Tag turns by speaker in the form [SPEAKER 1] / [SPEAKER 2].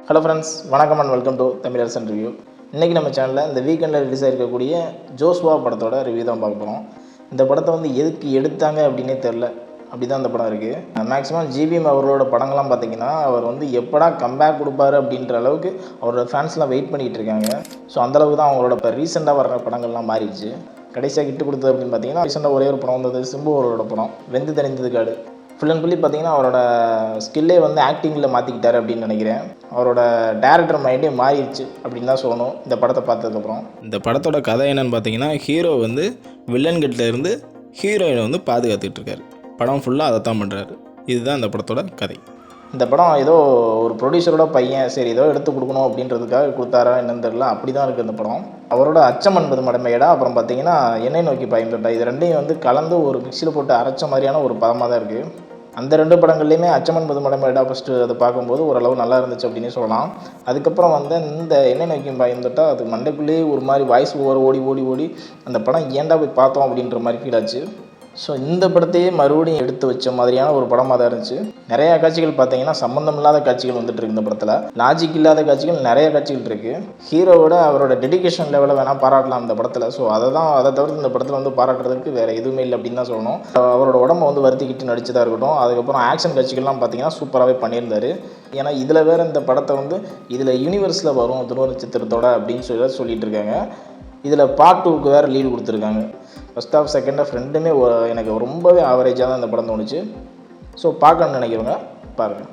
[SPEAKER 1] Hello friends, வணக்கம் and welcome to Tamilarasan review. இன்றைக்கி நம்ம சேனலில் இந்த வீக்கெண்டில் ரிலீஸ் ஆகிருக்கக்கூடிய ஜோஸ்வா படத்தோட ரிவ்யூ தான் பார்க்க போகிறோம். இந்த படத்தை வந்து எதுக்கு எடுத்தாங்க அப்படின்னே தெரில, அப்படி தான் இந்த படம் இருக்குது. மேக்ஸிமம் ஜிவிஎம் அவர்களோட படங்கள்லாம் பார்த்திங்கன்னா அவர் வந்து எப்படா கம்பேக் கொடுப்பாரு அப்படின்ற அளவுக்கு அவரோட ஃபேன்ஸ்லாம் வெயிட் பண்ணிகிட்டு இருக்காங்க. ஸோ அந்தளவுக்கு தான் அவங்களோட இப்போ ரீசெண்டாக வர்ற படங்கள்லாம் மாறிடுச்சு. கடைசியாக கிட்டு கொடுத்தது அப்படின்னு பார்த்தீங்கன்னா ரீசெண்டாக ஒரே ஒரு படம் வந்தது, சிம்பு அவரோட படம் வெந்து தணிந்தது காடு. ஃபுல் அண்ட் ஃபுல்லி பார்த்தீங்கன்னா அவரோட ஸ்கில்லே வந்து ஆக்டிங்கில் மாற்றிக்கிட்டாரு அப்படின்னு நினைக்கிறேன். அவரோட டேரக்டர் மைண்டே மாறிடுச்சு அப்படின்னு தான் சொல்லணும் இந்த படத்தை பார்த்ததுக்கப்புறம். இந்த படத்தோட கதை என்னென்னு பார்த்தீங்கன்னா, ஹீரோ வந்து வில்லன் கிட்ட இருந்து ஹீரோயினை வந்து பாதுகாத்துக்கிட்டு இருக்காரு. படம் ஃபுல்லாக அதை தான் பண்ணுறாரு. இதுதான் இந்த படத்தோட கதை. இந்த படம் ஏதோ ஒரு ப்ரொடியூசரோட பையன் சரி ஏதோ எடுத்து கொடுக்கணும் அப்படின்றதுக்காக கொடுத்தாரா என்னன்னு தெரியல, அப்படி தான் இருக்குது இந்த படம். அவரோட அச்சம் என்பது மடமையடா, அப்புறம் பார்த்தீங்கன்னா என்னை நோக்கி பயம் தொட்டா, இது ரெண்டையும் வந்து கலந்து ஒரு மிக்சியில் போட்டு அரைச்ச மாதிரியான ஒரு படமாக தான் இருக்குது. அந்த ரெண்டு படங்கள்லையுமே அச்சம் என்பது மடமையடா ஃபஸ்ட்டு அதை பார்க்கும்போது ஓரளவு நல்லா இருந்துச்சு அப்படின்னு சொல்லலாம். அதுக்கப்புறம் வந்து இந்த என்னை நோக்கி பயம் தொட்டா அது மண்டைக்குள்ளேயே ஒரு மாதிரி வாய்ஸ் ஓவர் ஓடி ஓடி ஓடி அந்த படம் ஏன்டா போய் பார்த்தோம் அப்படின்ற மாதிரி ஃபீல் ஆச்சு. ஸோ இந்த படத்தையே மறுபடியும் எடுத்து வச்ச மாதிரியான ஒரு படமாக தான் இருந்துச்சு. நிறையா காட்சிகள் பார்த்தீங்கன்னா சம்மந்தம் இல்லாத காட்சிகள் வந்துட்டு இருக்கு இந்த படத்தில். லாஜிக் இல்லாத காட்சிகள் நிறைய காட்சிகள் இருக்குது. ஹீரோவோட அவரோட டெடிகேஷன் லெவலை வேணால் பாராட்டலாம் இந்த படத்தில். ஸோ அதை தவிர்த்து இந்த படத்தில் வந்து பாராட்டுறதுக்கு வேறு எதுவுமே இல்லை அப்படின்னு தான் சொல்லணும். அவரோட உடம்பை வந்து வருத்திக்கிட்டு நடிச்சதாக இருக்கட்டும், அதுக்கப்புறம் ஆக்ஷன் காட்சிகள்லாம் பார்த்தீங்கன்னா சூப்பராகவே பண்ணியிருந்தார். ஏன்னா இதில் வேறு இந்த படத்தை வந்து இதில் யூனிவர்ஸில் வரும் துருவ நட்சத்திரத்தோட அப்படின்னு சொல்லிட்டு இருக்காங்க. இதில் பார்ட் 2க்கு வேறு லீடு கொடுத்துருக்காங்க. ஃபஸ்ட் ஆஃப் செகண்ட் ஆஃப் ரெண்டுமே எனக்கு ரொம்பவே ஆவரேஜாக தான் இந்த படம் தோணுச்சு. ஸோ பார்க்கணுன்னு நினைக்கிறவங்க பாருங்கள்.